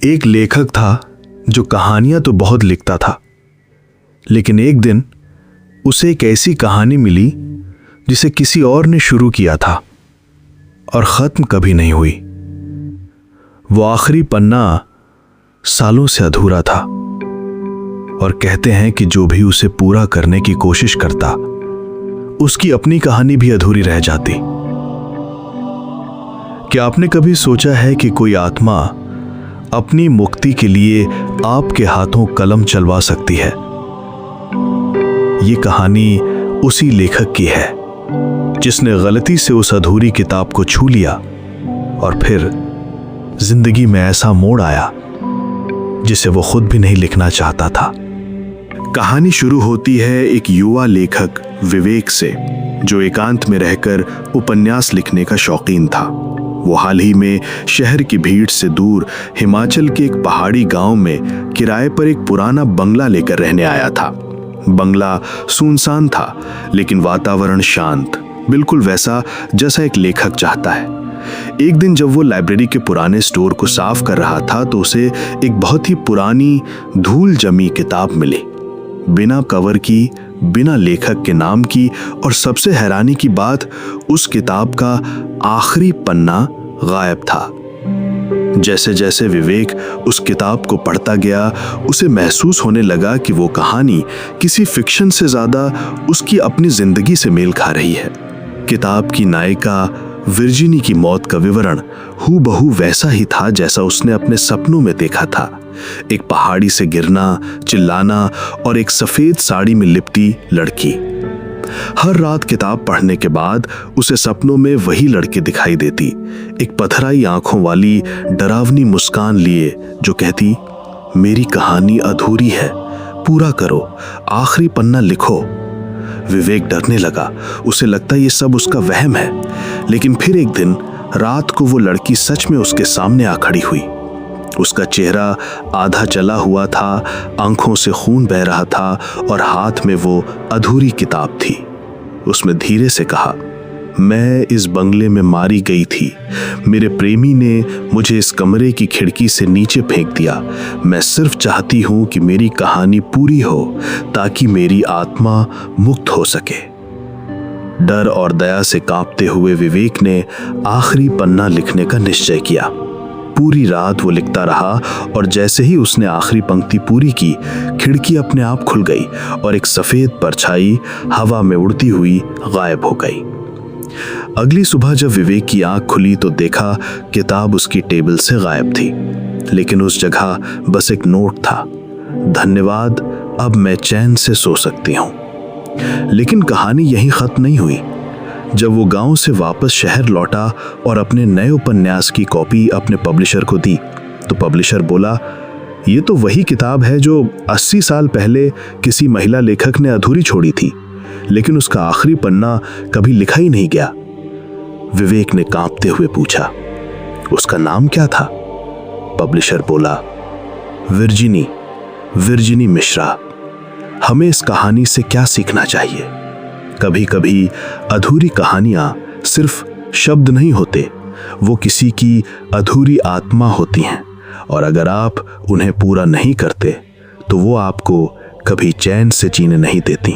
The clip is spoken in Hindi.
एक लेखक था जो कहानियां तो बहुत लिखता था, लेकिन एक दिन उसे एक ऐसी कहानी मिली जिसे किसी और ने शुरू किया था और खत्म कभी नहीं हुई। वो आखिरी पन्ना सालों से अधूरा था और कहते हैं कि जो भी उसे पूरा करने की कोशिश करता, उसकी अपनी कहानी भी अधूरी रह जाती। क्या आपने कभी सोचा है कि कोई आत्मा अपनी मुक्ति के लिए आपके हाथों कलम चलवा सकती है? ये कहानी उसी लेखक की है जिसने गलती से उस अधूरी किताब को छू लिया और फिर जिंदगी में ऐसा मोड़ आया जिसे वो खुद भी नहीं लिखना चाहता था। कहानी शुरू होती है एक युवा लेखक विवेक से, जो एकांत में रहकर उपन्यास लिखने का शौकीन था। वो हाल ही में शहर की भीड़ से दूर हिमाचल के एक पहाड़ी गांव में किराए पर एक पुराना बंगला लेकर रहने आया था। बंगला सुनसान था, लेकिन वातावरण शांत, बिल्कुल वैसा जैसा एक लेखक चाहता है। एक दिन जब वो लाइब्रेरी के पुराने स्टोर को साफ कर रहा था तो उसे एक बहुत ही पुरानी धूल जमी किताब मिली, बिना कवर की, बिना लेखक के नाम की, और सबसे हैरानी की बात, उस किताब का आखिरी पन्ना गायब था। जैसे जैसे विवेक उस किताब को पढ़ता गया, उसे महसूस होने लगा कि वो कहानी किसी फिक्शन से ज्यादा उसकी अपनी जिंदगी से मेल खा रही है। किताब की नायिका विर्जिनी की मौत का विवरण हूबहू वैसा ही था जैसा उसने अपने सपनों में देखा था। एक पहाड़ी से गिरना, चिल्लाना और एक सफेद साड़ी में लिपटी लड़की। हर रात किताब पढ़ने के बाद उसे सपनों में वही लड़की दिखाई देती, एक पथराई आंखों वाली डरावनी मुस्कान लिए, जो कहती, मेरी कहानी अधूरी है, पूरा करो, आखिरी पन्ना लिखो। विवेक डरने लगा, उसे लगता ये सब उसका वहम है। लेकिन फिर एक दिन रात को वो लड़की सच में उसके सामने आ खड़ी हुई। उसका चेहरा आधा जला हुआ था, आंखों से खून बह रहा था और हाथ में वो अधूरी किताब थी। उसने धीरे से कहा, मैं इस बंगले में मारी गई थी। मेरे प्रेमी ने मुझे इस कमरे की खिड़की से नीचे फेंक दिया। मैं सिर्फ चाहती हूं कि मेरी कहानी पूरी हो ताकि मेरी आत्मा मुक्त हो सके। डर और दया से कांपते हुए विवेक ने आखिरी पन्ना लिखने का निश्चय किया। पूरी रात वो लिखता रहा और जैसे ही उसने आखिरी पंक्ति पूरी की, खिड़की अपने आप खुल गई और एक सफेद परछाई हवा में उड़ती हुई गायब हो गई। अगली सुबह जब विवेक की आंख खुली तो देखा किताब उसकी टेबल से गायब थी, लेकिन उस जगह बस एक नोट था, धन्यवाद, अब मैं चैन से सो सकती हूँ। लेकिन कहानी यहीं खत्म नहीं हुई। जब वो गांव से वापस शहर लौटा और अपने नए उपन्यास की कॉपी अपने पब्लिशर को दी, तो पब्लिशर बोला, ये तो वही किताब है जो 80 साल पहले किसी महिला लेखक ने अधूरी छोड़ी थी, लेकिन उसका आखिरी पन्ना कभी लिखा ही नहीं गया। विवेक ने कांपते हुए पूछा, उसका नाम क्या था? पब्लिशर बोला, विर्जिनी मिश्रा। हमें इस कहानी से क्या सीखना चाहिए? कभी कभी अधूरी कहानियां सिर्फ शब्द नहीं होते, वो किसी की अधूरी आत्मा होती हैं, और अगर आप उन्हें पूरा नहीं करते तो वो आपको कभी चैन से जीने नहीं देती।